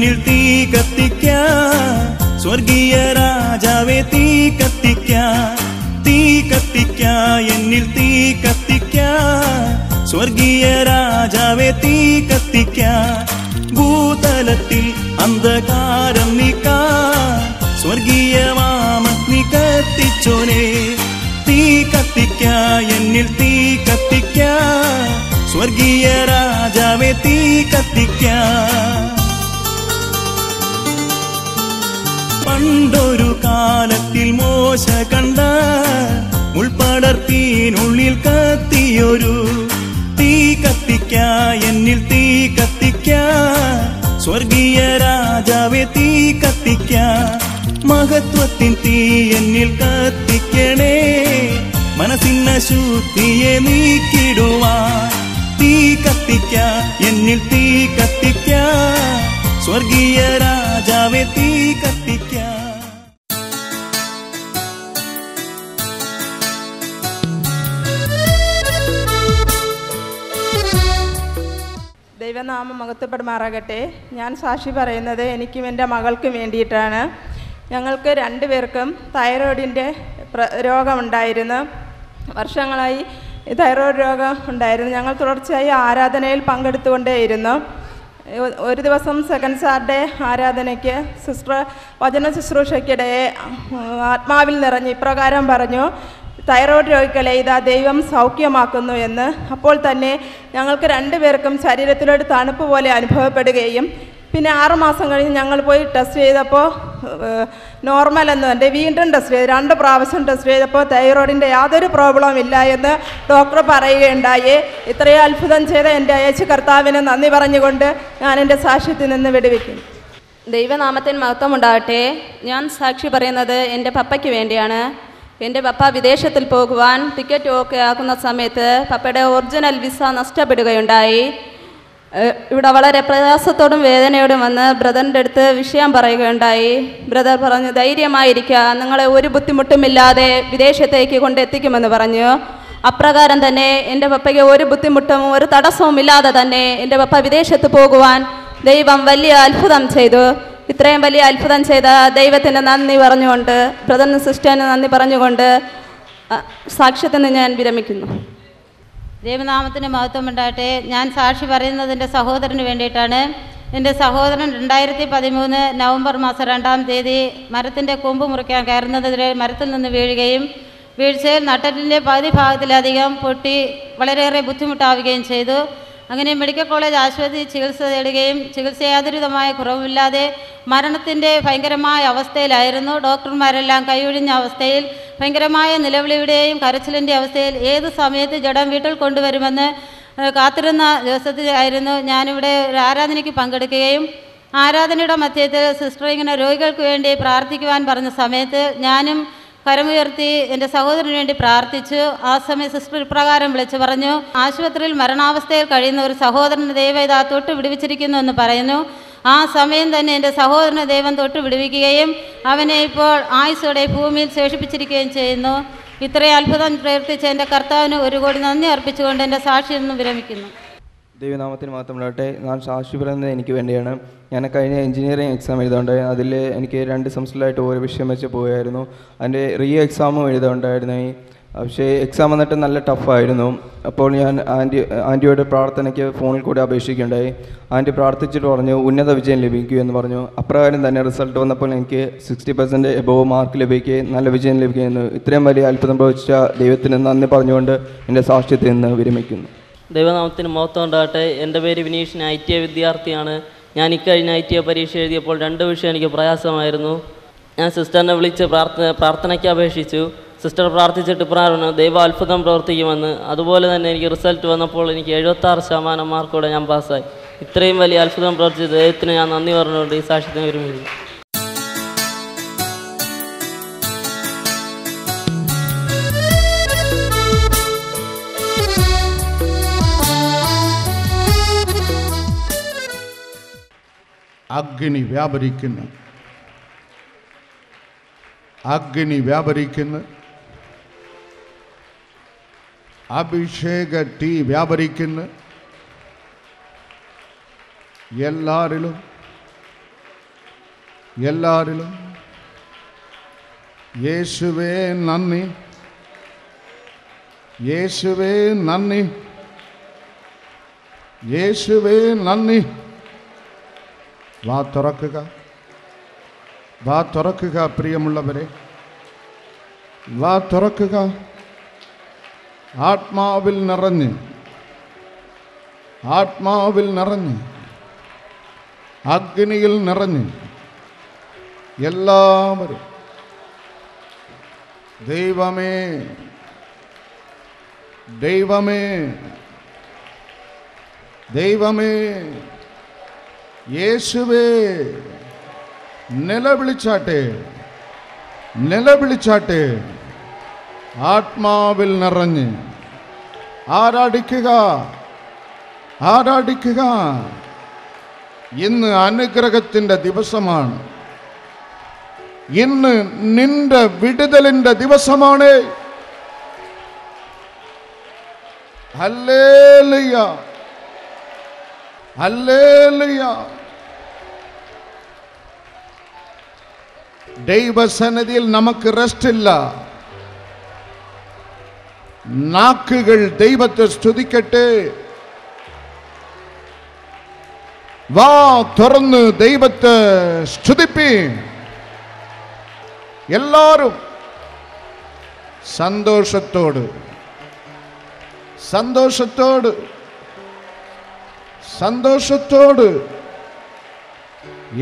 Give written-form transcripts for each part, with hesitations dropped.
എന്നിൽ തീ കത്തിക്കാൻ സ്വർഗീയ രാജാവേ തീ കത്തിക്കാൻ തീ കത്തിക്കാൻ എന്നിൽ തീ കത്തിക്കാൻ സ്വർഗീയ രാജാവേ തീ കത്തിക്കാൻ ഭൂതലത്തിൽ അന്ധകാരം നീക്കാൻ സ്വർഗീയ വാമഗ്നി കത്തിച്ചോനെ തീ കത്തിക്കാൻ എന്നിൽ തീ കത്തിക്കാൻ സ്വർഗീയ രാജാവേ തീ കത്തിക്കാൻ പണ്ടൊരു കാലത്തിൽ മോശ കണ്ട മുൾപടർത്തിനുള്ളിൽ കത്തിയൊരു തീ കത്തിക്കാൻ എന്നിൽ തീ കത്തിക്കാൻ സ്വർഗീയ രാജാവേ തീ കത്തിക്കാൻ മഹത്വത്തിൻ തീ എന്നിൽ കത്തിക്കണേ മനസ്സിന ശുദ്ധിയെ നീക്കിടുവാൻ തീ കത്തിക്കാൻ എന്നിൽ തീ കത്തിക്കാൻ സ്വർഗീയ രാജാവേ തീ കത്തിക്കാൻ ദൈവനാമം മഹത്വപ്പെടുമാറാകട്ടെ. ഞാൻ സാക്ഷി പറയുന്നത് എനിക്കും എൻ്റെ മകൾക്കും വേണ്ടിയിട്ടാണ്. ഞങ്ങൾക്ക് രണ്ടുപേർക്കും തൈറോയിഡിൻ്റെ രോഗമുണ്ടായിരുന്നു. വർഷങ്ങളായി തൈറോയിഡ് രോഗം ഉണ്ടായിരുന്നു. ഞങ്ങൾ തുടർച്ചയായി ആരാധനയിൽ പങ്കെടുത്തുകൊണ്ടേയിരുന്നു. ഒരു ദിവസം സെക്കൻഡ് സാറ്റർഡേ ആരാധനയ്ക്ക് സിസ്റ്റർ വചന ശുശ്രൂഷയ്ക്കിടെ ആത്മാവിൽ നിറഞ്ഞ് ഇപ്രകാരം പറഞ്ഞു, തൈറോയ്ഡ് രോഗികളെ ഇതാ ദൈവം സൗഖ്യമാക്കുന്നു എന്ന്. അപ്പോൾ തന്നെ ഞങ്ങൾക്ക് രണ്ടുപേർക്കും ശരീരത്തിലൊരു തണുപ്പ് പോലെ അനുഭവപ്പെടുകയും പിന്നെ 6 മാസം കഴിഞ്ഞ് ഞങ്ങൾ പോയി ടെസ്റ്റ് ചെയ്തപ്പോൾ നോർമൽ എന്ന് എൻ്റെ വീണ്ടും ടെസ്റ്റ് ചെയ്ത് 2 പ്രാവശ്യം ടെസ്റ്റ് ചെയ്തപ്പോൾ തൈറോയിഡിൻ്റെ യാതൊരു പ്രോബ്ലം ഇല്ല എന്ന് ഡോക്ടർ പറയുകയുണ്ടായി. ഇത്രയും അത്ഭുതം ചെയ്ത എൻ്റെ യേശു കർത്താവിന് നന്ദി പറഞ്ഞുകൊണ്ട് ഞാൻ എൻ്റെ സാക്ഷ്യത്തിൽ നിന്ന് വിടുവിക്കും. ദൈവനാമത്തിന് മഹത്വം ഉണ്ടാകട്ടെ. ഞാൻ സാക്ഷി പറയുന്നത് എൻ്റെ പപ്പയ്ക്ക് വേണ്ടിയാണ്. എൻ്റെ പപ്പ വിദേശത്തിൽ പോകുവാൻ ടിക്കറ്റ് ഓക്കെ ആക്കുന്ന സമയത്ത് പപ്പയുടെ ഒറിജിനൽ വിസ നഷ്ടപ്പെടുകയുണ്ടായി. ഇവിടെ വളരെ പ്രയാസത്തോടും വേദനയോടും വന്ന് ബ്രദറിൻ്റെ അടുത്ത് വിഷയം പറയുകയുണ്ടായി. ബ്രദർ പറഞ്ഞു, ധൈര്യമായിരിക്കുക, നിങ്ങളെ ഒരു ബുദ്ധിമുട്ടുമില്ലാതെ വിദേശത്തേക്ക് കൊണ്ടെത്തിക്കുമെന്ന് പറഞ്ഞു. അപ്രകാരം തന്നെ എൻ്റെ പപ്പയ്ക്ക് ഒരു ബുദ്ധിമുട്ടും ഒരു തടസ്സവും ഇല്ലാതെ തന്നെ എൻ്റെ പപ്പ വിദേശത്ത് പോകുവാൻ ദൈവം വലിയ അത്ഭുതം ചെയ്തു. ഇത്രയും വലിയ അത്ഭുതം ചെയ്ത ദൈവത്തിന് നന്ദി പറഞ്ഞുകൊണ്ട്, ബ്രദറിന് സിസ്റ്ററിന് നന്ദി പറഞ്ഞുകൊണ്ട് സാക്ഷ്യത്തിന് ഞാൻ വിരമിക്കുന്നു. ദൈവനാമത്തിന് മഹത്വം ഉണ്ടാകട്ടെ. ഞാൻ സാക്ഷി പറയുന്നത് എൻ്റെ സഹോദരന് വേണ്ടിയിട്ടാണ്. എൻ്റെ സഹോദരൻ 2013 നവംബർ മാസം 2-ാം തീയതി മരത്തിൻ്റെ കൊമ്പ് മുറിക്കാൻ കയറുന്നതിന് മരത്തിൽ നിന്ന് വീഴുകയും വീഴ്ചയിൽ നട്ടലിൻ്റെ പകുതി ഭാഗത്തിലധികം പൊട്ടി വളരെയേറെ ബുദ്ധിമുട്ടാവുകയും ചെയ്തു. അങ്ങനെ മെഡിക്കൽ കോളേജ് ആശുപത്രിയിൽ ചികിത്സ തേടുകയും ചികിത്സ യാതൊരുവിധമായ കുറവുമില്ലാതെ മരണത്തിൻ്റെ ഭയങ്കരമായ അവസ്ഥയിലായിരുന്നു. ഡോക്ടർമാരെല്ലാം കൈയൊഴിഞ്ഞ അവസ്ഥയിൽ, ഭയങ്കരമായ നിലവിളിയുടെയും കരച്ചിലിൻ്റെ അവസ്ഥയിൽ ഏത് സമയത്ത് ജഡം വീട്ടിൽ കൊണ്ടുവരുമെന്ന് കാത്തിരുന്ന ദിവസത്തിലായിരുന്നു ഞാനിവിടെ ഒരു ആരാധനയ്ക്ക് പങ്കെടുക്കുകയും ആരാധനയുടെ മധ്യത്തിൽ സിസ്റ്റർ ഇങ്ങനെ രോഗികൾക്ക് വേണ്ടി പ്രാർത്ഥിക്കുവാൻ പറഞ്ഞ സമയത്ത് ഞാനും കരമുയർത്തി എൻ്റെ സഹോദരന് വേണ്ടി പ്രാർത്ഥിച്ചു. ആ സമയം സിസ്റ്റർ ഇപ്രകാരം വിളിച്ചു പറഞ്ഞു, ആശുപത്രിയിൽ മരണാവസ്ഥയിൽ കഴിയുന്ന ഒരു സഹോദരന് ദൈവം ഇതാ തൊട്ട് വിടുവിച്ചിരിക്കുന്നു എന്ന് പറയുന്നു. ആ സമയം തന്നെ എൻ്റെ സഹോദരനെ ദൈവം തൊട്ട് വിടുവിക്കുകയും അവനെ ഇപ്പോൾ ആയുസ്സോടെ ഭൂമിയിൽ ശേഷിപ്പിച്ചിരിക്കുകയും ചെയ്യുന്നു. ഇത്രയും അത്ഭുതം പ്രവർത്തിച്ച എൻ്റെ കർത്താവിന് 1 കോടി നന്ദി അർപ്പിച്ചുകൊണ്ട് എൻ്റെ സാക്ഷിയിൽ നിന്ന് വിരമിക്കുന്നു. ദൈവനാമത്തിന് മാത്രം ഉണ്ടാകട്ടെ. ഞാൻ സാക്ഷി പറയുന്നത് എനിക്ക് വേണ്ടിയാണ്. ഞാൻ കഴിഞ്ഞ എഞ്ചിനീയറിംഗ് എക്സാം എഴുതാറുണ്ടായി. അതിൽ എനിക്ക് 2 സെമസ്റ്ററിലായിട്ട് ഓരോ വിഷയം വെച്ച് പോയായിരുന്നു. അതിൻ്റെ എക്സാമും എഴുതാറുണ്ടായിരുന്നു. പക്ഷേ എക്സാം വന്നിട്ട് നല്ല ടഫായിരുന്നു. അപ്പോൾ ഞാൻ ആൻറ്റിയോട് പ്രാർത്ഥനയ്ക്ക് ഫോണിൽ കൂടി അപേക്ഷിക്കുകയുണ്ടായി. ആൻറ്റി പ്രാർത്ഥിച്ചിട്ട് പറഞ്ഞു ഉന്നത വിജയം ലഭിക്കൂ എന്ന് പറഞ്ഞു. അപ്രകാരം തന്നെ റിസൾട്ട് വന്നപ്പോൾ എനിക്ക് 60% എബോവ് മാർക്ക് ലഭിക്കുകയും നല്ല വിജയം ലഭിക്കുകയെന്ന്. ഇത്രയും വലിയ അത്ഭുതം പ്രവചിച്ച ദൈവത്തിന് നന്ദി പറഞ്ഞുകൊണ്ട് എൻ്റെ സാക്ഷ്യത്തിൽ നിന്ന് വിരമിക്കുന്നു. ദൈവനാമത്തിന് മഹത്വം ഉണ്ടാകട്ടെ. എൻ്റെ പേര് വിനീഷൻ, ITA വിദ്യാർത്ഥിയാണ്. ഞാൻ ഇക്കഴിഞ്ഞ ITA പരീക്ഷ എഴുതിയപ്പോൾ 2 വിഷയം എനിക്ക് പ്രയാസമായിരുന്നു. ഞാൻ സിസ്റ്ററിനെ വിളിച്ച് പ്രാർത്ഥനയ്ക്ക് അപേക്ഷിച്ചു. സിസ്റ്റർ പ്രാർത്ഥിച്ചിട്ട് പറഞ്ഞു ദൈവ അത്ഭുതം പ്രവർത്തിക്കുമെന്ന്. അതുപോലെ തന്നെ എനിക്ക് റിസൾട്ട് വന്നപ്പോൾ എനിക്ക് 76% മാർക്കോടെ ഞാൻ പാസ്സായി. ഇത്രയും വലിയ അത്ഭുതം പ്രവർത്തിച്ച ദൈവത്തിന് ഞാൻ നന്ദി പറഞ്ഞുകൊണ്ട് ഈ സാക്ഷ്യത്തിന് വിരമിക്കുന്നു. അഗ്നി വ്യാപരിക്കുന്നു, അഗ്നി വ്യാപരിക്കുന്നു, അഭിഷേക തീ വ്യാപരിക്കുന്നു. എല്ലാവരിലും എല്ലാവരിലും യേശുവേ നന്ദി, യേശുവേ നന്ദി, യേശുവേ നന്ദി. വാ തുറക്കുക, വാ തുറക്കുക പ്രിയമുള്ളവരെ, വാ തുറക്കുക. ആത്മാവിൽ നിറഞ്ഞ്, ആത്മാവിൽ നിറഞ്ഞ്, അഗ്നിയിൽ നിറഞ്ഞ് എല്ലാവരും ദൈവമേ, ദൈവമേ, ദൈവമേ, യേശുവേ നിലവിളിച്ചാട്ടെ, നിലവിളിച്ചാട്ടെ. ആത്മാവിൽ നിറഞ്ഞ് ആരാധിക്കുക, ആരാധിക്കുക. ഇന്ന് അനുഗ്രഹത്തിൻ്റെ ദിവസമാണ്, ഇന്ന് നിന്റെ വിടുതലിന്റെ ദിവസമാണ്. Hallelujah, hallelujah. ദൈവസന്നിധിയിൽ നമുക്ക് റെസ്റ്റ് ഇല്ല. നാക്കുകൾ ദൈവത്തെ സ്തുതിക്കട്ടെ, വാ തുറന്ന് ദൈവത്തെ സ്തുതിപ്പി. എല്ലാവരും സന്തോഷത്തോട്, സന്തോഷത്തോട്, സന്തോഷത്തോട്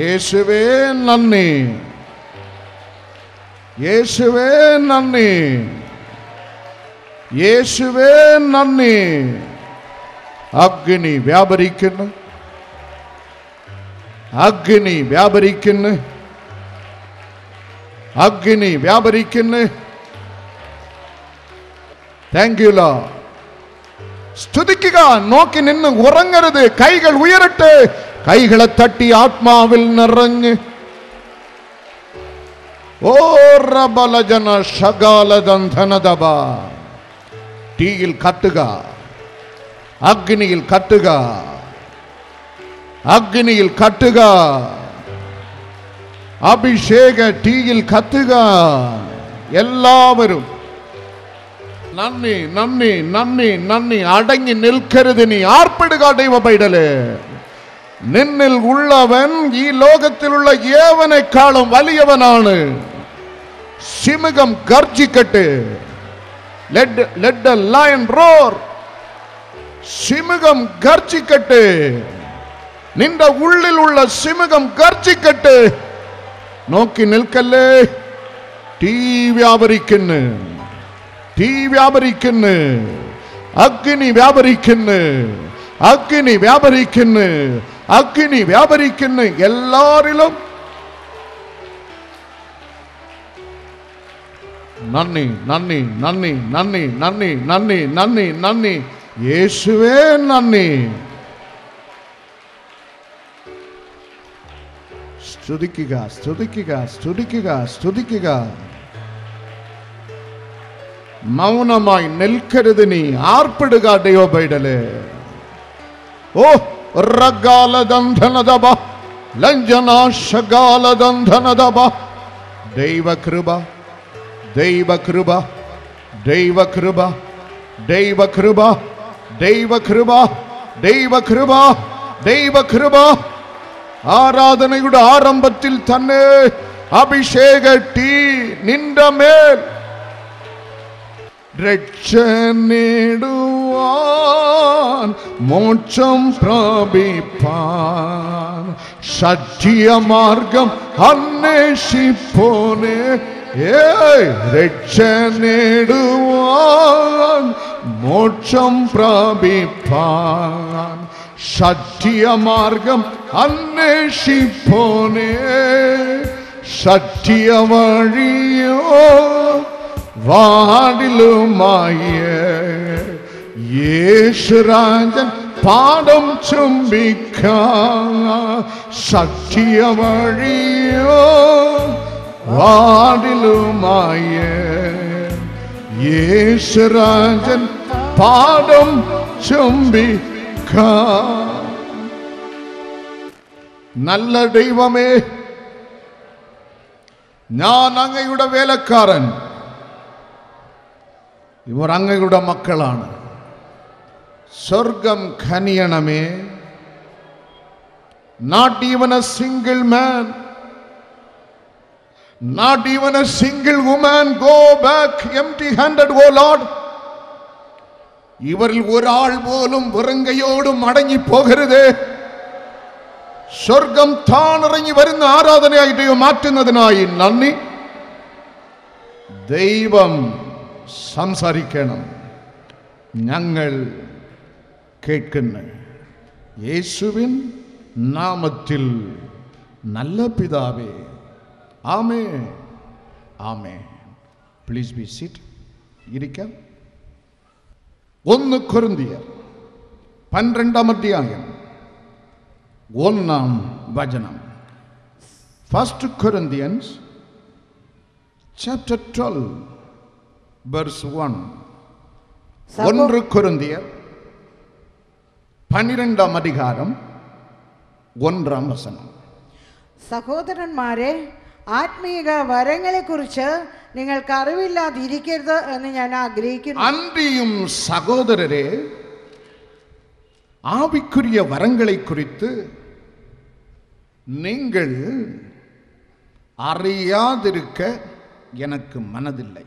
യേശുവേ നന്ദി, യേശുവേ നന്ദി, യേശുവേ നന്ദി. അഗ്നി വ്യാപരിക്കുന്നു, അഗ്നി വ്യാപരിക്കുന്നു, അഗ്നി വ്യാപരിക്കുന്നു. Thank you Lord. സ്തുതിക്കുക, നോക്കി നിന്ന് ഉറങ്ങരുത്. കൈകൾ ഉയരട്ടെ, കൈകളെ തട്ടി ആത്മാവിൽ നിറഞ്ഞ്. ഓ റബലജന ശകാലദന്ധനദബ. തീയിൽ കത്തുക, അഗ്നിയിൽ കത്തുക, അഗ്നിയിൽ കത്തുക. അഭിഷേക തീയിൽ കത്തുക. എല്ലാവരും നന്ദി, നന്ദി, നന്ദി, നന്ദി. അടങ്ങി നിൽക്കരുത് നീ. ആർപ്പിടുക ദൈവ പൈതലേ. നിന്നിൽ ഉള്ളവൻ ഈ ലോകത്തിലുള്ള ഏവനേക്കാളും വലിയവനാണ്. സിംഹം ഗർജിക്കട്ടെ. Let the lion roar. സിംഹം ഗർജിക്കട്ടെ. നിന്റെ ഉള്ളിലുള്ള സിംഹം ഗർജിക്കട്ടെ. നോക്കി നിൽക്കല്ലേ. തീ വ്യാപരിക്കുന്നു, തീ വ്യാപരിക്കുന്നു, അഗ്നി വ്യാപരിക്കുന്നു, അഗ്നി വ്യാപരിക്കുന്നു, അഗ്നി വ്യാപരിക്കുന്നു. എല്ലാരിലും നന്ദി, നന്ദി, നന്ദി, നന്ദി, നന്ദി, നന്ദി, നന്ദി, നന്ദി. യേശുവേ നന്ദി. സ്തുതിക്കുക, സ്തുതിക്കുക, സ്തുതിക്കുക, സ്തുതിക്കുക. മൗനമായി നിൽക്കരുത് നീ. ആർപ്പിടുക ദൈവ പൈതലേ. ഓ റഗാലദന്ധനദബ ലഞ്ജനാശകാലദന്ധനദബ. ദൈവകൃപ, ദൈവകൃപ, ദൈവകൃപ, ദൈവകൃപ, ദൈവകൃപ, ദൈവകൃപ, ദൈവകൃപ. ആരാധനയുടെ ആരംഭത്തിൽ തന്നെ അഭിഷേക തീ നിന്റെ മേൽ. രക്ഷ നേടുവാൻ മോക്ഷം പ്രാപിപ്പാൻ സത്യമാർഗം അന്വേഷിപ്പോനെ. രക്ഷ നേടുവാൻ മോക്ഷം പ്രാപിപ്പാൻ സത്യമാർഗം അന്വേഷിപ്പോനെ. സത്യവഴിയോ വാടിലുമായ യേശുരാജൻ പാദം ചുംബിക്കാൻ. സത്യവഴിയോ വാടിലുമായ യേശുരാജൻ പാദം ചുംബിക്കാൻ. നല്ല ദൈവമേ, ഞാൻ അങ്ങയുടെ വേലക്കാരൻ, ഇവർ അങ്ങയുടെ മക്കളാണ്. സ്വർഗം ഖനിയണമേ. Not even a single man, not even a single woman go back empty-handed, O Lord. ഇവരിൽ ഒരാൾ പോലും വെറുങ്കയോട് മടങ്ങി പോകരുതേ. സ്വർഗം താണിറങ്ങി വരുന്ന ആരാധനയായിട്ട് മാറ്റുന്നതിനായി നന്ദി. ദൈവം സംസാരിക്കണം, ഞങ്ങൾ കേൾക്കുന്നു. യേശുവിൻ നാമത്തിൽ നല്ല പിതാവേ, ആമേൻ, ആമേൻ. Please be seat. ഇരിക്കാം. 1 കൊരിന്ത്യർ 12-ാം അധ്യായം 1-ാം വചനം. 1 Corinthians chapter 12 verse 1. 1 കൊരിന്ത്യർ 12-ാം അധികാരം 1-ാം വചനം. സഹോദരന്മാരെ, ആത്മീക വരങ്ങളെക്കുറിച്ച് നിങ്ങൾക്ക് അറിവില്ലാതിരിക്കരുത് എന്ന് ഞാൻ ആഗ്രഹിക്കുന്നു. അന്റിയും സഹോദരരെ, ஆவிக்குரிய வரங்களை குறித்து நீங்கள் அறியாதிருக்க எனக்கு மனதில்லை.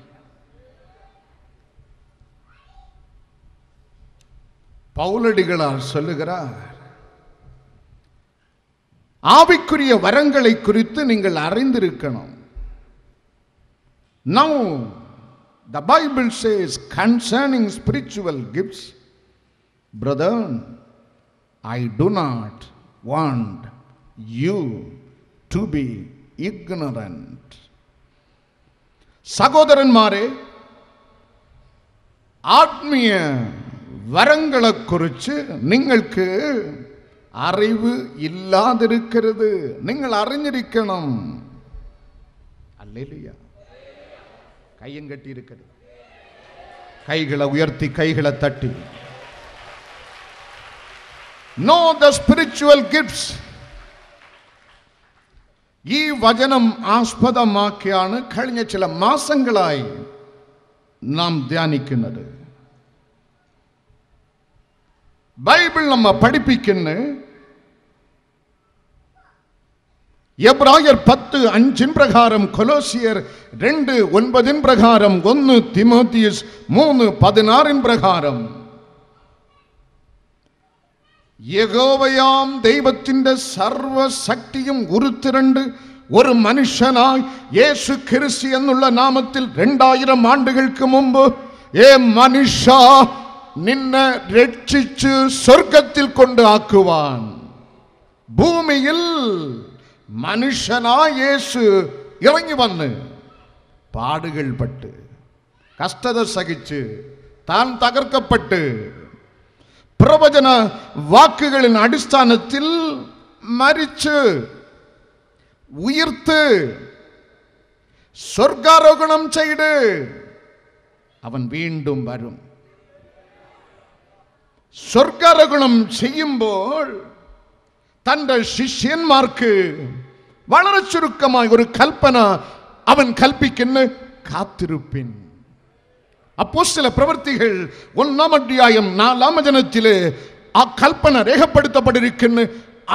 பவுலடிகளார் சொல்லுகிறார், ஆவிக்குரிய வரங்களை குறித்து நீங்கள் அறிந்திருக்கணும். Now the Bible says concerning spiritual gifts, brethren, I do not want you to be ignorant. സഹോദരന്മാരെ, ആത്മീയ വരങ്ങളെ കുറിച്ച് നിങ്ങൾക്ക് അറിവ് ഇല്ലാതിരിക്കരുത്. നിങ്ങൾ അറിഞ്ഞിരിക്കണം. ഹല്ലേലൂയ. കയ്യും കെട്ടിയിരിക്കരുത്. കൈകളെ ഉയർത്തി, കൈകളെ തട്ടി. Know the spiritual gifts. ഈ വചനം ആസ്പദമാക്കിയാണ് കഴിഞ്ഞ ചില മാസങ്ങളായി നാം ധ്യാനിക്കുന്നത്. ബൈബിൾ നമ്മെ പഠിപ്പിക്കുന്നു, എബ്രായർ 10:5 പ്രകാരം, കൊലോസിയർ 2:9 പ്രകാരം, 1 തിമോത്തിയസ് 3:16 പ്രകാരം യഹോവയാം ദൈവത്തിന്റെ സർവശക്തിയും ഉരുത്തിരണ്ട് ഒരു മനുഷ്യനായി യേശു ക്രിസ്തു എന്നുള്ള നാമത്തിൽ 2000 ആണ്ടുകൾക്ക് മുമ്പ്, ഏ മനുഷ്യ, നിന്നെ രക്ഷിച്ച് സ്വർഗത്തിൽ കൊണ്ടാക്കുവാൻ ഭൂമിയിൽ മനുഷ്യനായ യേശു ഇറങ്ങി വന്ന് പാടുകൾ പെട്ട് കഷ്ടത സഹിച്ച് താൻ തകർക്കപ്പെട്ട് പ്രവചന വാക്കുകളിൻ അടിസ്ഥാനത്തിൽ മരിച്ച് ഉയർത്ത് സ്വർഗാരോഹണം ചെയ്ത് അവൻ വീണ്ടും വരും. സ്വർഗാരോഹണം ചെയ്യുമ്പോൾ തൻ്റെ ശിഷ്യന്മാർക്ക് വളരെ ചുരുക്കമായ ഒരു കൽപ്പന അവൻ കൽപ്പിക്കുന്നു, കാത്തിരുപ്പിൻ. അപ്പോസ്തല പ്രവൃത്തികൾ 1-ാം അധ്യായം 4-ാം വചനത്തിലെ ആ കൽപ്പന രേഖപ്പെടുത്തപ്പെട്ടിരിക്കുന്നു.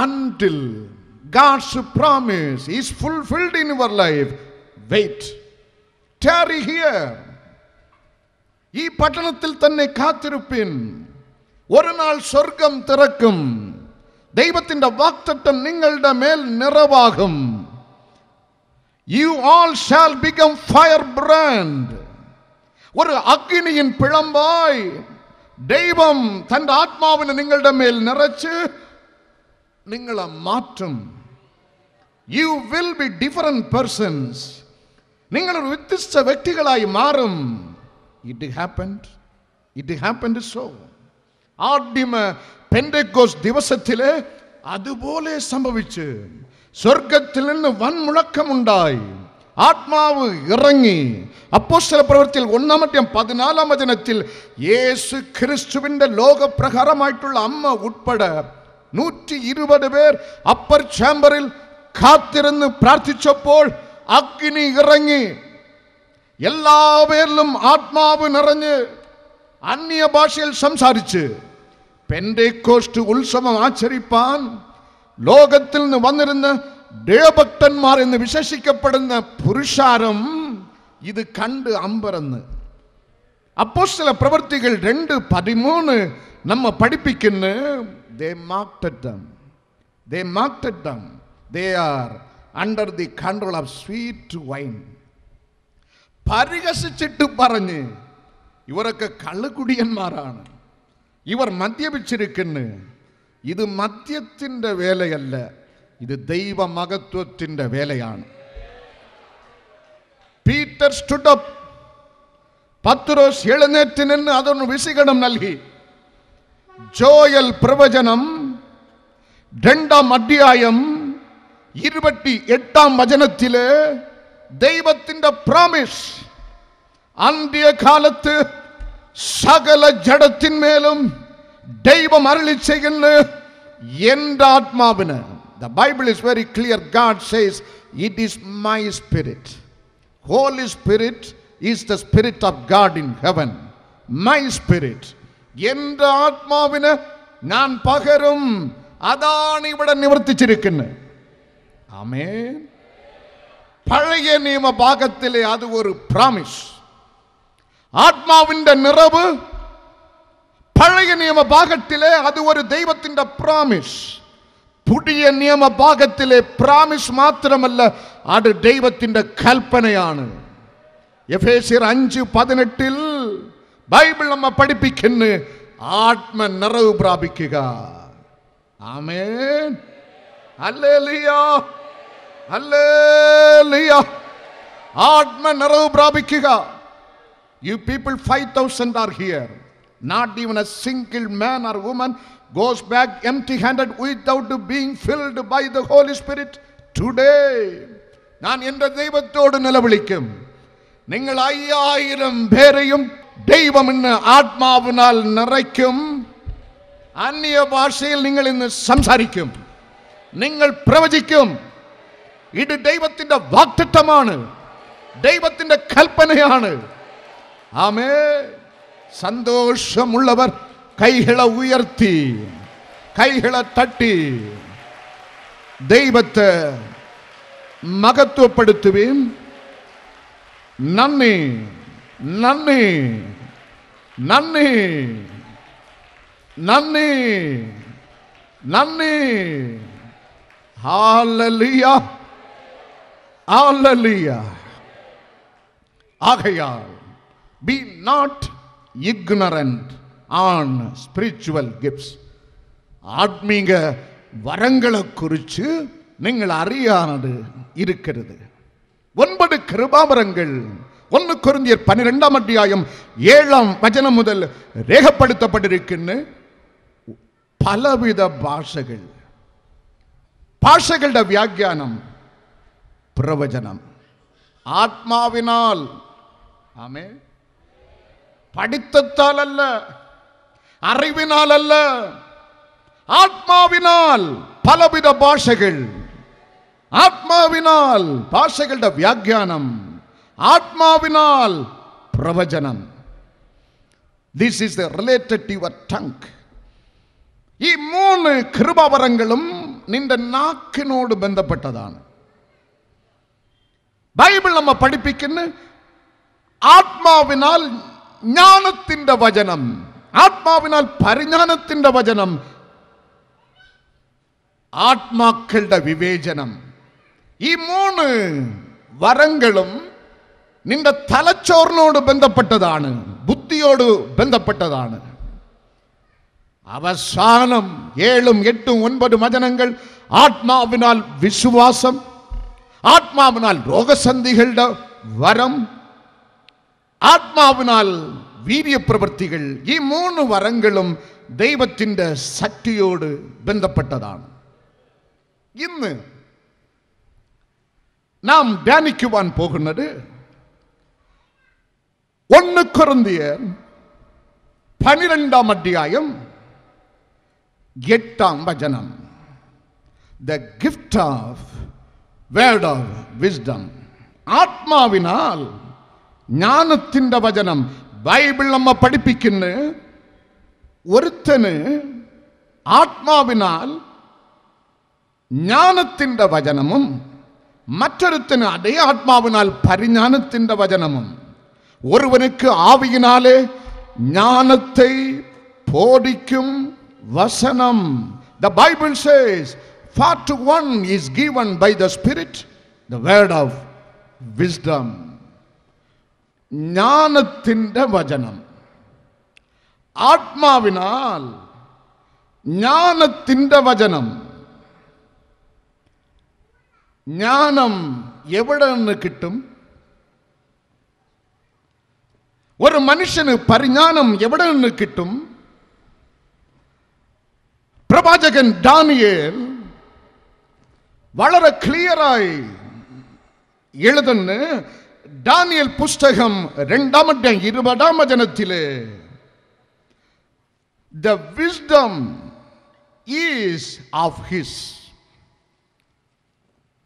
until God's promise is fulfilled in your life, wait, tarry here. ഈ പട്ടണത്തിൽ തന്നെ കാത്തിരുപ്പിൻ. ഒരു നാൾ സ്വർഗം തുറക്കും. ദൈവത്തിന്റെ വാഗ്ദത്തം നിങ്ങളുടെ മേൽ നിറവാകും. You all shall become firebrand. ഒരു അഗ്നിയിൻ പിളമ്പായി ദൈവം തന്റെ ആത്മാവിനെ നിങ്ങളുടെ മേൽ നിറച്ച് നിങ്ങളെ മാറ്റും. You will be different persons. നിങ്ങളൊരു വ്യത്യസ്ത വ്യക്തികളായി മാറും. It happened so. ആദ്യമ പെന്തക്കോസ്ത് ദിവസത്തിലെ അതുപോലെ സംഭവിച്ചു. സ്വർഗത്തിൽ നിന്ന് വൻമുഴക്കമുണ്ടായി, ആത്മാവ് ഇറങ്ങി. അപ്പോസ്തല പ്രവൃത്തിയിൽ 1-ാം അധ്യായം 14-ാം വചനത്തിൽ യേശു ക്രിസ്തുവിന്റെ ലോകപ്രകാരമായിട്ടുള്ള അമ്മ ഉൾപ്പെടെ 120 പേർ അപ്പർ ചേംബറിൽ കാത്തിരുന്ന് പ്രാർത്ഥിച്ചപ്പോൾ അഗ്നി ഇറങ്ങി എല്ലാവരിലും ആത്മാവ് നിറഞ്ഞ് അന്യ ഭാഷയിൽ സംസാരിച്ച് പെന്തേക്കോസ്റ്റ് ഉത്സവം ആചരിപ്പാൻ ലോകത്തിൽ നിന്ന് വന്നിരുന്ന ദേവഭക്തന്മാർ എന്ന് വിശേഷിക്കപ്പെടുന്ന പുരുഷാരം ഇത് കണ്ട് അമ്പരന്ന്. അപ്പോസ്തല പ്രവൃത്തികൾ 2:13 നമ്മ പഠിപ്പിക്കുന്നു. They marked them. They are under the control of sweet wine. പരിഹസിച്ചിട്ട് പറഞ്ഞ് ഇവരൊക്കെ കള്ളുകുടിയന്മാരാണ്, ഇവർ മദ്യപിച്ചിരിക്കുന്നു. ഇത് മദ്യത്തിൻ്റെ വേലയല്ല, ഇത് ദൈവമഹത്വത്തിൻ്റെ വേലയാണ്. Peter stood up. പത്രോസ് എഴുന്നേറ്റ് നിന്ന് അതൊന്ന് വിശകലനം നൽകി. ജോയൽ പ്രവചനം 2-ാം അധ്യായം 28-ാം വചനത്തില് ദൈവത്തിന്റെ പ്രോമിസ്, അന്ത്യകാലത്ത് സകല ജഡത്തിന്മേലും ദൈവം അരുളി ചെയ്യുന്ന എൻ്റെ ആത്മാവിന്. The Bible is very clear. God says, it is my spirit. Holy Spirit is the spirit of God in heaven. My spirit. എൻ്റെ ആത്മാവിന് ഞാൻ പകരും. അതാണ് ഇവിടെ നിവർത്തിച്ചിരിക്കുന്നത്. ആമേൻ. പഴയ നിയമഭാഗത്തിലെ അത് ഒരു പ്രാമിസ്. ആത്മാവിന്റെ നിറവ് പഴയ നിയമഭാഗത്തിലെ അത് ഒരു ദൈവത്തിന്റെ പ്രാമിസ്. പുതിയ നിയമഭാഗത്തിലെ പ്രാമിസ് മാത്രമല്ല, അത് ദൈവത്തിന്റെ കൽപ്പനയാണ്. എഫേസ്യർ 5:18 ബൈബിൾ നമ്മ പഠിപ്പിക്കുന്നു, ആത്മ നിറവ് പ്രാപിക്കുക. ആമേൻ. ഹല്ലേലൂയ, ഹല്ലേലൂയ. ആത്മ നിറവ് പ്രാപിക്കുക. You people 5,000 are here. Not even a single man or woman goes back empty-handed without being filled by the Holy Spirit. Today நான் என்ற ദൈവത്തോട് നിലവിളിക്കും, നിങ്ങൾ 5000 പേരെയും ദൈവം ഇന്ന് ആത്മാവിനാൽ നിറയ്ക്കും. അന്യ ഭാഷയിൽ നിങ്ങൾ ഇന്ന് സംസാരിക്കും, നിങ്ങൾ പ്രവചിക്കും. ഇത് ദൈവത്തിന്റെ വാഗ്ദത്തമാണ്, ദൈവത്തിന്റെ കൽപ്പനയാണ്. ആമേൻ. സന്തോഷമുള്ളവർ കൈകളെ ഉയർത്തി കൈകളെ തട്ടി ദൈവത്തെ മഹത്വപ്പെടുത്തുവിൻ. നന്ദി, നന്ദി, നന്ദി, നന്ദി, നന്ദി. Hallelujah, hallelujah. ആകയാൽ be not ignorant on spiritual gifts. ആത്മീക വരങ്ങളെ കുറിച്ച് നിങ്ങൾ അറിയാനത് இருக்கிறது. 9 கிருபாவரங்கள் 1 கொரிந்தியர் 12-ാം അധ്യായം 7-ാം വചനം മുതൽ രേഖപ്പെടുത്തപ്പെട്ടിരിക്കുന്ന പലവിധ ഭാഷകൾ, ഭാഷകളുടെ വ്യാഖ്യാനം, പ്രവചനം ആത്മാവിനാൽ. ആമേൻ. പഠിത്തത്താലല്ല, അറിവിനാലല്ല, ആത്മാവിനാൽ പലവിധ ഭാഷകൾ, ആത്മാവിനാൽ ഭാഷകളുടെ വ്യാഖ്യാനം, ആത്മാവിനാൽ പ്രവചനം. This is related to your tongue. ഈ 3 കൃപാവരങ്ങളും നിന്റെ നാക്കിനോട് ബന്ധപ്പെട്ടതാണ്. ബൈബിൾ നമ്മ പഠിപ്പിക്കുന്ന ആത്മാവിനാൽ ജ്ഞാനത്തിന്റെ വചനം, ആത്മാവിനാൽ പരിജ്ഞാനത്തിന്റെ വചനം, ആത്മാക്കളുടെ വിവേചനം. ഈ 3 വരങ്ങളും നിന്റെ തലച്ചോറിനോട് ബന്ധപ്പെട്ടതാണ്, ബുദ്ധിയോട് ബന്ധപ്പെട്ടതാണ്. അവസാനം 7, 8, 9 വചനങ്ങൾ ആത്മാവിനാൽ വിശ്വാസം, ആത്മാവിനാൽ രോഗസന്ധികളുടെ വരം, ആത്മാവിനാൽ വീര്യപ്രവൃത്തികൾ. ഈ 3 വരങ്ങളും ദൈവത്തിൻ്റെ ശക്തിയോട് ബന്ധപ്പെട്ടതാണ്. ഇന്ന് നാം ധ്യാനിക്കുവാൻ പോകുന്നത് 1 കൊരിന്ത്യർ 12-ാം അധ്യായം 8-ാം വചനം. The gift of word of wisdom. ആത്മാവിനാൽ ജ്ഞാനത്തിന്റെ വചനം ബൈബിൾ നമ്മ പഠിപ്പിക്കുന്നു. ഒരുത്തന് ആത്മാവിനാൽ ജ്ഞാനത്തിന്റെ വചനമും മറ്റൊരുത്തന് അതേ ആത്മാവിനാൽ പരിജ്ഞാനത്തിന്റെ വചനമും. ഒരുവനുക്ക് ആവിയിനാലെ ജ്ഞാനത്തെ போதிக்கும் வசனம். The Bible says, for to one is given by the Spirit the word of wisdom. ജ്ഞാനത്തിന്റെ വചനം, ആത്മാവിനാൽ ജ്ഞാനത്തിന്റെ വചനം. ജ്ഞാനം എവിടെ നിന്ന് കിട്ടും? ഒരു മനുഷ്യന് പരിജ്ഞാനം എവിടെ നിന്ന് കിട്ടും? പ്രവാചകൻ ദാനിയേൽ വളരെ ക്ലിയറായി എഴുതുന്നു. ദാനിയേൽ പുസ്തകം 2-ാം അധ്യായം 20-ാം വചനത്തിലെ the wisdom is of his.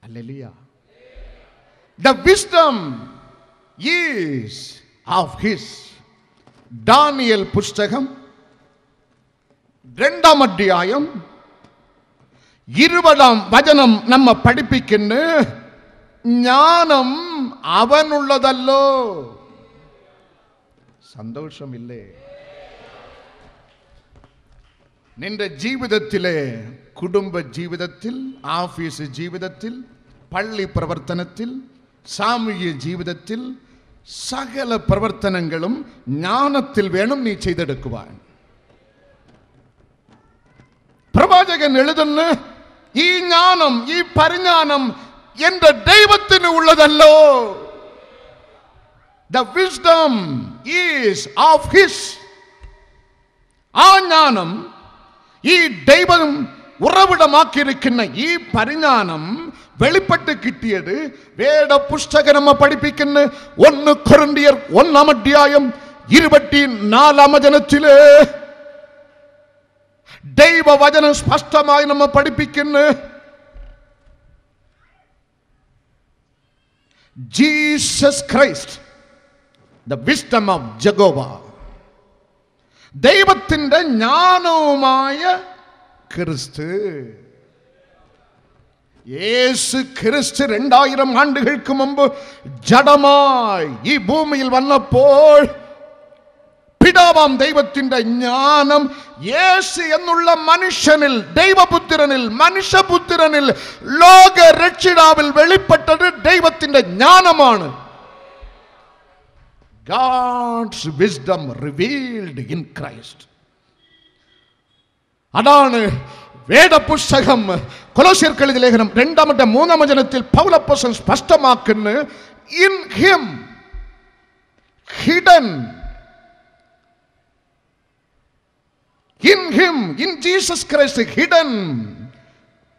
Hallelujah. The wisdom is of his. Daniel പുസ്തകം 2-ാം അധ്യായം 20-ാം വചനം നമ്മ പഠിപ്പിക്കുന്നു, ജ്ഞാനം അവനുള്ളതല്ലോ. സന്തോഷമില്ലേ? നിന്റെ ജീവിതത്തിലെ കുടുംബ ജീവിതത്തിൽ, ഓഫീസ് ജീവിതത്തിൽ, പള്ളി പ്രവർത്തനത്തിൽ, സാമൂഹ്യ ജീവിതത്തിൽ സകല പ്രവർത്തനങ്ങളും ജ്ഞാനത്തിൽ വേണം നീ ചെയ്തെടുക്കുവാൻ. പ്രവാചകൻ എഴുതുന്നു, ഈ ജ്ഞാനം, ഈ പരിജ്ഞാനം എന്റെ ദൈവത്തിന് ഉള്ളതല്ലോ. The wisdom is of his. ആ ജ്ഞാനം, ഈ ദൈവം ഉറവിടമാക്കിയിരിക്കുന്ന ഈ പരിജ്ഞാനം വെളിപ്പെട്ട് കിട്ടിയത് വേദ പുസ്തകം നമ്മ പഠിപ്പിക്കുന്ന 1 കൊരിന്ത്യർ 1-ാം അധ്യായം 24-ാം വചനത്തിലെ ദൈവവചനം സ്പഷ്ടമായി നമ്മ പഠിപ്പിക്കുന്നു. Jesus Christ, the wisdom of Jehovah, ദൈവത്തിന്റെ ജ്ഞാനവുമായ ക്രിസ്തു. യേശു ക്രിസ്തു 2000 ആണ്ടുകൾക്ക് മുമ്പ് ജഡമായി ഈ ഭൂമിയിൽ വന്നപ്പോൾ പിതാവാം ദൈവത്തിന്റെ ജ്ഞാനം യേശു എന്നുള്ള മനുഷ്യനിൽ, ദൈവപുത്രനിൽ, മനുഷ്യപുത്രനിൽ, ലോക രക്ഷിതാവിൽ വെളിപ്പെട്ടത് ദൈവത്തിന്റെ ജ്ഞാനമാണ്. God's wisdom revealed in Christ. അതാണ് വേദപുസ്തകം കൊലോസ്യർക്ക് എഴുതിയ ലേഖനം 2-ാം അധ്യായം 3-ാം വചനത്തിൽ പൗലോസ് സ്പഷ്ടമാക്കുന്നു, in him hidden, in Jesus Christ hidden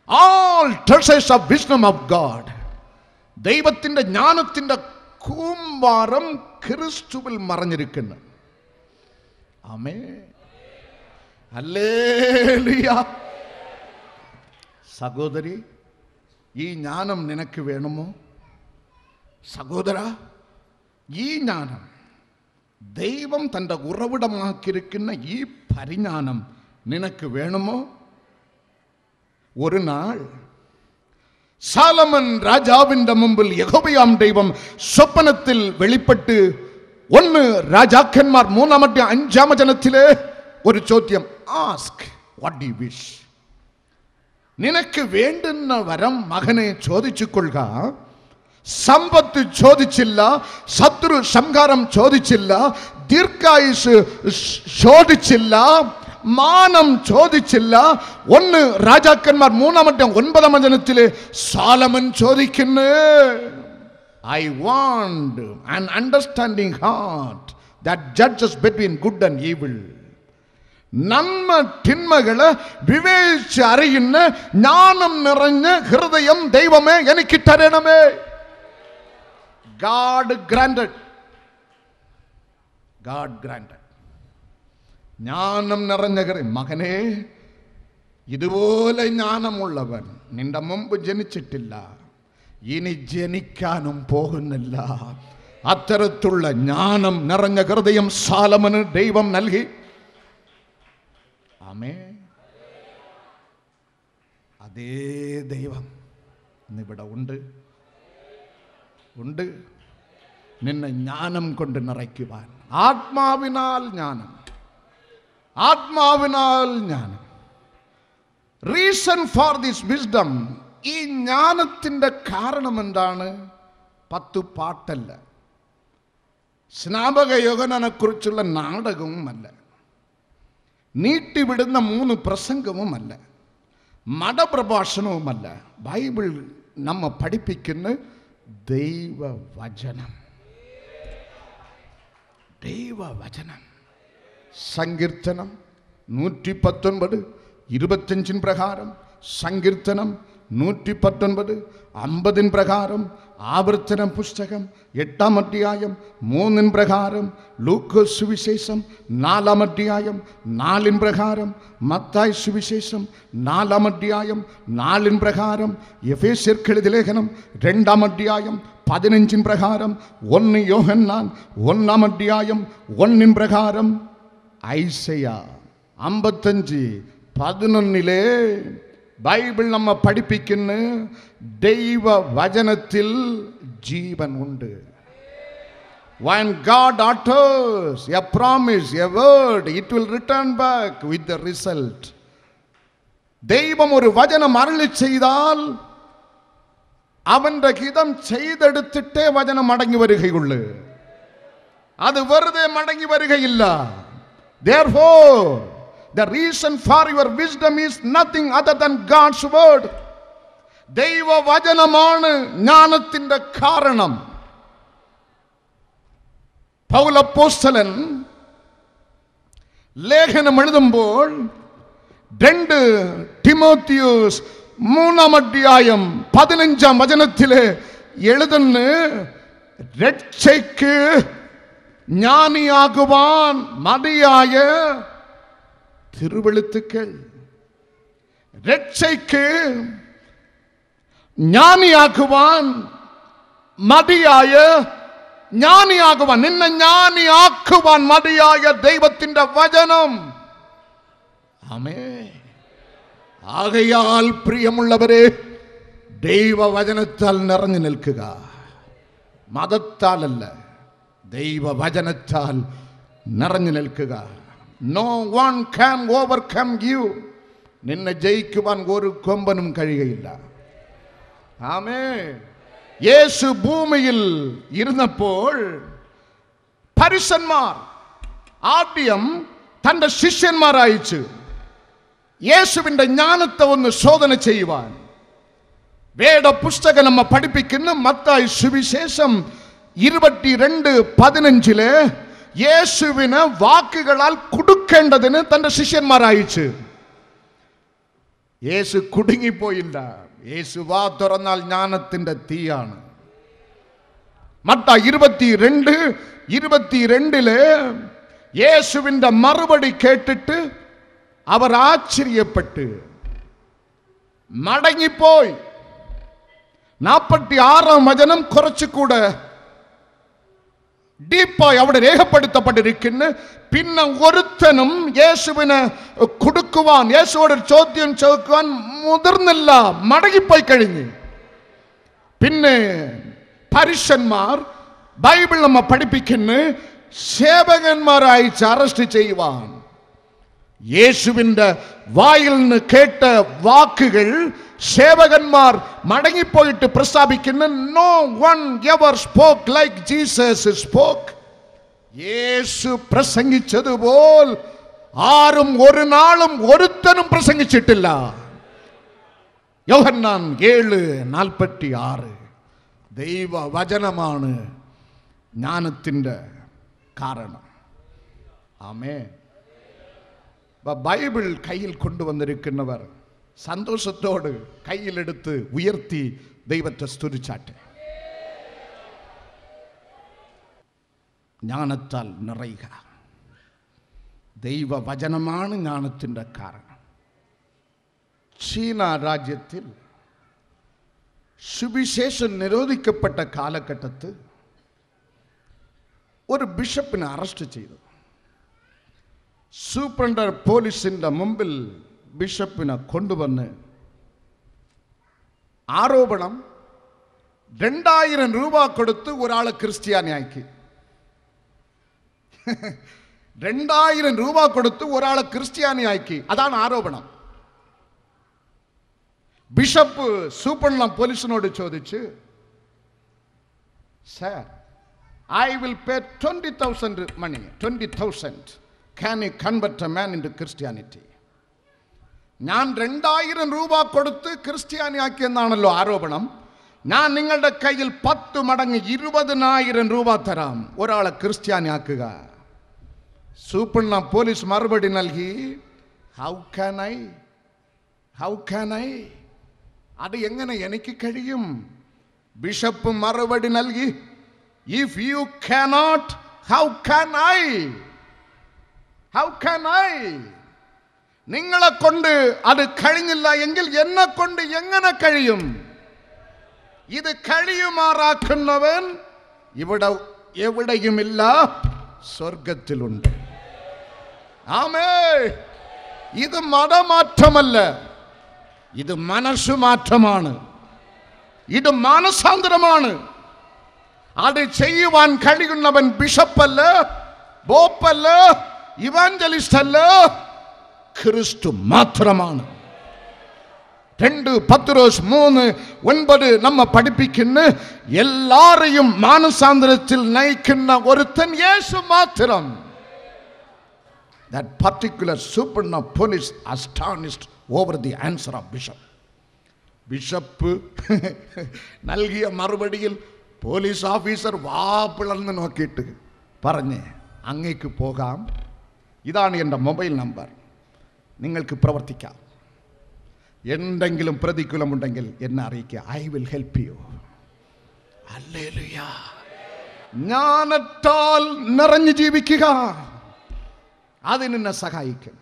all treasures of wisdom of God. ദൈവത്തിന്റെ ജ്ഞാനത്തിന്റെ കൂമ്പാരം ക്രിസ്തുവിൽ മറഞ്ഞിരിക്കുന്നു. ആമേൻ, ഹല്ലേലൂയ. സഹോദരി, ഈ ജ്ഞാനം നിനക്ക് വേണമോ? സഹോദര, ഈ ജ്ഞാനം, ദൈവം തൻ്റെ ഉറവിടമാക്കിയിരിക്കുന്ന ഈ പരിജ്ഞാനം നിനക്ക് വേണമോ? ഒരു നാൾ സാലമൻ രാജാവിന്റെ മുമ്പിൽ യഹോവയാം ദൈവം സ്വപ്നത്തിൽ വെളിപ്പെട്ട് 1 രാജാക്കന്മാർ 3-ാം അധ്യായം 5-ാം വചനത്തിലെ ഒരു ചോദ്യം, ask what do you wish. നിനക്ക് വേണ്ടുന്ന വരം മകനെ ചോദിച്ചു കൊള്ളുക. സമ്പത്ത് ചോദിച്ചില്ല, ശത്രു സംഹാരം ചോദിച്ചില്ല, ദീർഘായുസ് ചോദിച്ചില്ല, മാനം ചോദിച്ചില്ല. 1 രാജാക്കന്മാർ 3-ാം അധ്യായം 9-ാം വചനത്തിലെ സാലമൻ ചോദിക്കുന്നു, I want an understanding heart that judges between good and evil. നന്മ തിന്മകളെ വിവേചിച്ച് അറിയുന്ന ജ്ഞാനം നിറഞ്ഞ ഹൃദയം ദൈവമേ എനിക്ക് തരണമേ. God granted. ജ്ഞാനം നിറഞ്ഞ മകനെ, ഇതുപോലെ ജ്ഞാനമുള്ളവൻ നിന്റെ മുമ്പ് ജനിച്ചിട്ടില്ല. ഇനി ജനിക്കാനും പോകുന്നില്ല. അത്തരത്തിലുള്ള ജ്ഞാനം നിറഞ്ഞ ഹൃദയം സാലമന് ദൈവം നൽകി. ആമേൻ. അതേ ദൈവം ഇന്നിവിടെ ഉണ്ട്. നിന്നെ ജ്ഞാനം കൊണ്ട് നിറയ്ക്കുവാൻ. ആത്മാവിനാൽ ജ്ഞാനം. Reason for this wisdom. ഈ ജ്ഞാനത്തിൻ്റെ കാരണം എന്താണ്? 10 പാട്ടല്ല, സ്നാപക യോഹന്നാനെ കുറിച്ചുള്ള നാടകവുമല്ല, നീട്ടിവിടുന്ന 3 പ്രസംഗവുമല്ല, മതപ്രഭാഷണവുമല്ല. ബൈബിൾ നമ്മ പഠിപ്പിക്കുന്ന ദൈവവചനം. സങ്കീർത്തനം 119 25 പ്രകാരം, സങ്കീർത്തനം 119 50 പ്രകാരം, ആവർത്തന പുസ്തകം 8 അധ്യായം 3 പ്രകാരം, ലൂക്കോസ് സുവിശേഷം 4 അധ്യായം 4 പ്രകാരം, മത്തായി സുവിശേഷം 4 അധ്യായം 4 പ്രകാരം, എഫേസ്യർക്ക് എഴുതിയ ലേഖനം 2 അധ്യായം 15 പ്രകാരം, 1 യോഹന്നാൻ 1 അധ്യായം 1 പ്രകാരം, ഐസയ 55:11 ബൈബിൾ നമ്മ പഠിപ്പിക്കുന്ന ദൈവവചനത്തിൽ ജീവൻ ഉണ്ട്. When God utters a promise, a word, it will return back with the result. ദൈവം ഒരു വചനം അരുളി ചെയ്താൽ അവന്റെ ഹിതം ചെയ്തെടുത്തിട്ടേ വചനം മടങ്ങി വരികയുള്ളൂ. അത് വെറുതെ മടങ്ങി വരികയില്ല. Therefore, the reason for your wisdom is nothing other than God's word. ദൈവവചനമാണ് ജ്ഞാനത്തിന്റെ കാരണം. പൗലപ്പോസ്തലൻ ലേഖനം എഴുതുമ്പോൾ 2 തിമോത്തിയോസ് 3 അധ്യായം 15 വചനത്തില് എഴുതുന്ന രക്ഷയ്ക്ക് ജ്ഞാനിയാകുവാൻ മതിയായ തിരുവെഴുത്തുക്കൾ. രക്ഷയ്ക്ക് ജ്ഞാനിയാക്കുവാൻ മതിയായ, ജ്ഞാനിയാകുവാൻ, നിന്നെ ജ്ഞാനിയാക്കുവാൻ മതിയായ ദൈവത്തിന്റെ വചനം. ആമേൻ. ആകയാൽ പ്രിയമുള്ളവരെ, ദൈവവചനത്താൽ നിറഞ്ഞു നിൽക്കുക. മതത്താലല്ല, ദൈവവചനത്താൽ നിറഞ്ഞു നിൽക്കുക. No one can overcome you. നിന്നെ ജയിക്കുവാൻ ഒരു കൊമ്പനും കഴിയുകയില്ല. ആമേൻ. യേശു ഭൂമിയിൽ ഇരുന്നപ്പോൾ പരീശന്മാർ ആദ്യം തന്റെ ശിഷ്യന്മാർ അയച്ചു യേശുവിന്റെ ജ്ഞാനത്തെ ഒന്ന് ശോധന ചെയ്യുവാൻ. വേദപുസ്തകം നമ്മ പഠിപ്പിക്കുന്ന മത്തായി സുവിശേഷം 22:15 യേശുവിന് വാക്കുകളാൽ കൊടുക്കേണ്ടതിന് തന്റെ ശിഷ്യന്മാർ അയച്ചു. യേശു കുടുങ്ങിപ്പോയില്ല. യേശു വാ തുറന്നാൽ ജ്ഞാനത്തിന്റെ തീയാണ്. മത്തായി 22:22 യേശുവിന്റെ മറുപടി കേട്ടിട്ട് അവർ ആശ്ചര്യപ്പെട്ട് മടങ്ങിപ്പോയി. 46 വചനം കുറച്ചുകൂടെ ഡീപ്പായി അവിടെ രേഖപ്പെടുത്തപ്പെട്ടിരിക്കുന്നു. പിന്നെ ഒരുത്തനും യേശുവിന് കൊടുക്കുവാൻ, യേശുവോട് ചോദ്യം ചോദിക്കുവാൻ മുതിർന്നില്ല, മടങ്ങിപ്പോയി കഴിഞ്ഞു. പിന്നെ പരീശന്മാർ ബൈബിൾ നമ്മ പഠിപ്പിക്കുന്നു സേവകന്മാരായി അറസ്റ്റ് ചെയ്യുവാൻ. യേശുവിന്റെ വായിൽ നിന്ന് കേട്ട വാക്കുകൾ സേവകന്മാർ മടങ്ങിപ്പോയിട്ട് പ്രസ്താവിക്കുന്നു. No one ever spoke like Jesus spoke. യേശു പ്രസംഗിച്ചതുപോൽ ആരും ഒരു നാളും ഒരുത്തനും പ്രസംഗിച്ചിട്ടില്ല. യോഹന്നാൻ 7:46. ദൈവവചനമാണ് ജ്ഞാനത്തിന്റെ കാരണം. ആമേൻ. ബൈബിൾ കയ്യിൽ കൊണ്ടുവന്നിരിക്കുന്നവർ സന്തോഷത്തോട് കയ്യിലെടുത്ത് ഉയർത്തി ദൈവത്തെ സ്തുതിച്ചാട്ടെ. ജ്ഞാനത്താൽ നിറയുക. ദൈവവചനമാണ് ജ്ഞാനത്തിൻ്റെ കാരണം. ചീന രാജ്യത്തിൽ സുവിശേഷം നിരോധിക്കപ്പെട്ട കാലഘട്ടത്ത് ഒരു ബിഷപ്പിനെ അറസ്റ്റ് ചെയ്തു. സൂപ്രണ്ടർ പോലീസിൻ്റെ മുമ്പിൽ ബിഷപ്പിനെ കൊണ്ടുവന്ന് ആരോപണം 2000 രൂപ കൊടുത്ത് ഒരാളെ ക്രിസ്ത്യാനിയാക്കി. 2000 രൂപ കൊടുത്ത് ഒരാളെ ക്രിസ്ത്യാനിയാക്കി, അതാണ് ആരോപണം. ബിഷപ്പ് സൂപ്രണ്ടർ പോലീസിനോട് ചോദിച്ച്, sir, I will pay 20,000 money, 20,000. Can you convert a man into Christianity? ഞാൻ 2000 രൂപ കൊടുത്ത് ക്രിസ്ത്യാനിയാക്കിയെന്നാണല്ലോ ആരോപണം. ഞാൻ നിങ്ങളുടെ കയ്യിൽ 10 മടങ്ങ് 20,000 രൂപ തരാം, ഒരാളെ ക്രിസ്ത്യാനിയാക്കുക. സൂപ്രണ്ടർ പോലീസ് മറുപടി നൽകി, ഹൗ can I? അത് എങ്ങനെ എനിക്ക് കഴിയും? ബിഷപ്പ് മറുപടി നൽകി, if you cannot, how can I? നിങ്ങളെ കൊണ്ട് അത് കഴിഞ്ഞില്ല എങ്കിൽ എന്നെ കൊണ്ട് എങ്ങനെ കഴിയും? ഇത് കഴിയുമാറാക്കുന്നവൻ ഇവിടെ എവിടെയുമില്ല, സ്വർഗത്തിലുണ്ട്. ആമേൻ. ഇത് മതമാറ്റമല്ല, ഇത് മനസ്സുമാറ്റമാണ്, ഇത് മാനസാന്തരമാണ്. അത് ചെയ്യുവാൻ കഴിയുന്നവൻ ബിഷപ്പല്ല, ബോപ്പല്ല, ഇവാഞ്ചലിസ്റ്റ് അല്ല, ക്രിസ്തു മാത്രമാണ്. 2 പത്രോസ് 3:9 നമ്മ പഠിപ്പിക്കുന്ന എല്ലാരെയും മാനസാന്തരത്തിൽ നയിക്കുന്ന ഒരുത്തൻ യേശു മാത്രം. That particular superintendent of police astonished over the answer of bishop. Bishop നൽകിയ മറുപടിയിൽ പോലീസ് ഓഫീസർ വാ പിളർന്ന് നോക്കിയിട്ട് പറഞ്ഞ്, അങ്ങേക്ക് പോകാം, ഇതാണ് എൻ്റെ മൊബൈൽ നമ്പർ, നിങ്ങൾക്ക് പ്രവർത്തിക്കാം, എന്തെങ്കിലും പ്രതികൂലമുണ്ടെങ്കിൽ എന്നെ അറിയിക്കുക, ഐ വിൽ ഹെൽപ്പ് യു. ഹല്ലേലൂയ. ജ്ഞാനത്താൽ നിറഞ്ഞു ജീവിക്കുക, അതിനെന്നെ സഹായിക്കും.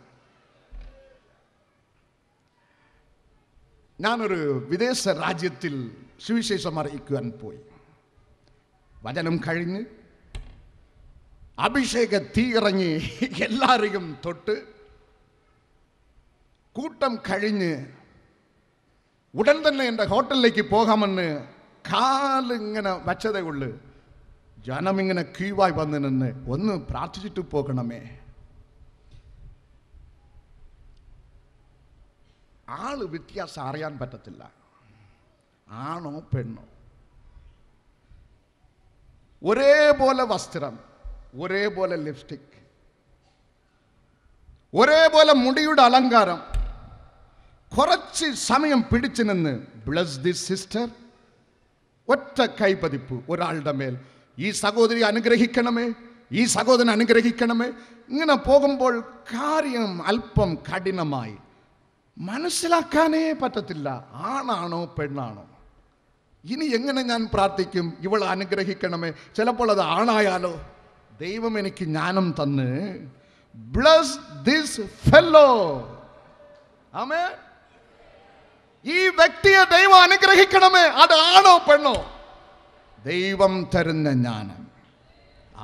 ഞാനൊരു വിദേശ രാജ്യത്തിൽ സുവിശേഷം അറിയിക്കുവാൻ പോയി. വചനം കഴിഞ്ഞ് അഭിഷേക തീ ഇറങ്ങി എല്ലാവരെയും തൊട്ട് കൂട്ടം കഴിഞ്ഞ് ഉടൻ തന്നെ എൻ്റെ ഹോട്ടലിലേക്ക് പോകാമെന്ന് കാലിങ്ങനെ വച്ചതേ ഉള്ളു. ജനമിങ്ങനെ ക്യൂവായി വന്ന് നിന്ന്, ഒന്ന് പ്രാർത്ഥിച്ചിട്ട് പോകണമേ. ആള് വ്യത്യാസം അറിയാൻ പറ്റത്തില്ല, ആണോ പെണ്ണോ, ഒരേപോലെ വസ്ത്രം, ഒരേപോലെ ലിപ്സ്റ്റിക്, ഒരേപോലെ മുടിയുടെ അലങ്കാരം. കുറച്ച് സമയം പിടിച്ചു നിന്ന്, ബ്ലസ് ദിസ് സിസ്റ്റർ, ഒറ്റ കൈപതിപ്പ് ഒരാളുടെ മേൽ, ഈ സഹോദരി അനുഗ്രഹിക്കണമേ, ഈ സഹോദരൻ അനുഗ്രഹിക്കണമേ. ഇങ്ങനെ പോകുമ്പോൾ കാര്യം അല്പം കഠിനമായി, മനസ്സിലാക്കാനേ പറ്റത്തില്ല, ആണാണോ പെണ്ണാണോ. ഇനി എങ്ങനെ ഞാൻ പ്രാർത്ഥിക്കും, ഇവൾ അനുഗ്രഹിക്കണമേ? ചിലപ്പോൾ അത് ആണായാലോ? ദൈവം എനിക്ക് ജ്ഞാനം തന്ന്, ബ്ലസ് ദിസ് ഫെല്ലോ, ആമേൻ, ഈ വ്യക്തിയെ ദൈവം അനുഗ്രഹിക്കണമേ, അത് ആണോ പെണ്ണോ? ദൈവം തരുന്ന ജ്ഞാനം.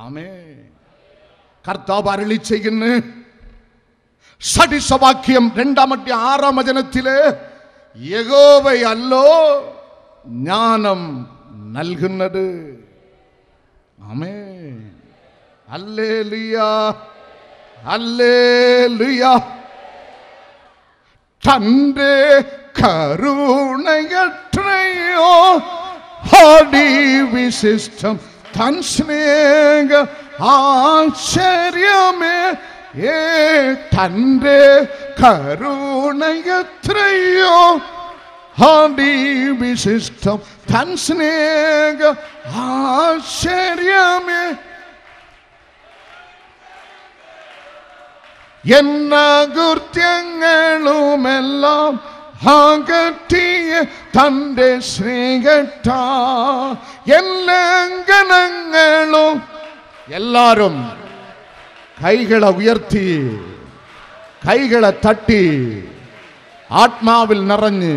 ആമേൻ. കർത്താവ് അരുളി ചെയ്യുന്നു, സദൃശവാക്യം 2-6 വചനത്തില്, യഹോവയല്ലോ ജ്ഞാനം നൽകുന്നത്. ആമേൻ. ഹല്ലേലൂയ, ഹല്ലേലൂയ. തന്റെ കരുണയത്രയോ വിശിഷ്ടം, തൻ സ്നേഹ ആശ്ചര്യമേ, തന്റെ കരുണയത്രയോ വിശിഷ്ടം, തൻ സ്നേഹ ആശ്ചര്യമേ, എന്നകൃത്യങ്ങളുമെല്ലാം അകറ്റിയ തന്റെ സ്നേഹത്താ ലംഘനങ്ങളും. എല്ലാരും കൈകളെ ഉയർത്തി, കൈകളെ തട്ടി, ആത്മാവിൽ നിറഞ്ഞ്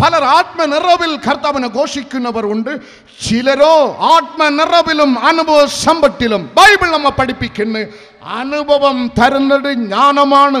പലർ ആത്മനിറവിൽ കർത്താവിനെ ഘോഷിക്കുന്നവർ ഉണ്ട്. ചിലരോ ആത്മനിറവിലും അനുഭവ സമ്പത്തിലും ബൈബിൾ നമ്മെ പഠിപ്പിക്കുന്നു അനുഭവം തരുന്നത് ജ്ഞാനമാണ്.